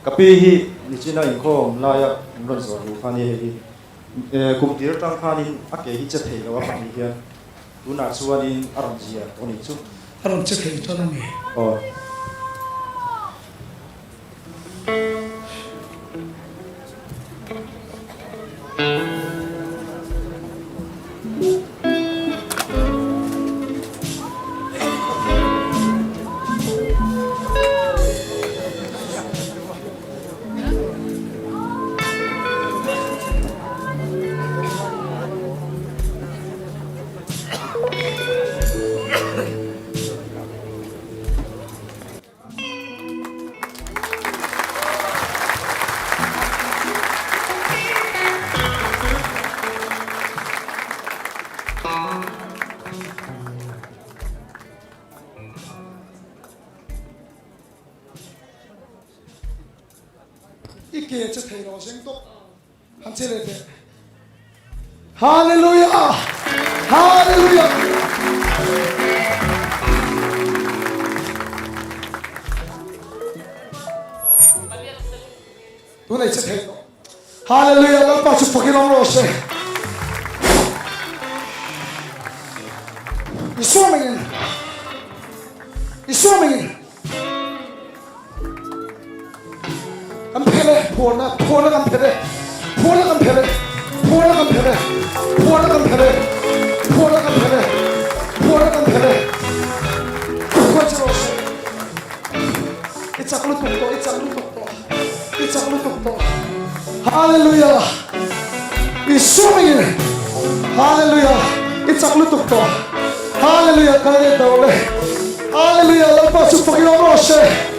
kapi ni china inko laya ron so ru khani kum tir tang khanin ake hi che thei lawa pani hian tuna chuanin aram jia oni chu aram che thei to nami oh 이게 저 태로 생도 한 차례 돼. 할렐루야, 할렐루야. 눈에 저 태로. 할렐루야, lampa 축복이랑 로세. 이수명인. 간패래 포나 간패래 그거처럼 이 짝으로 똑똑 할렐루야 이수명인 할렐루야 이 짝으로 똑똑 할렐루야 가게 나올래 할렐루야 람파 축복이 넘어오세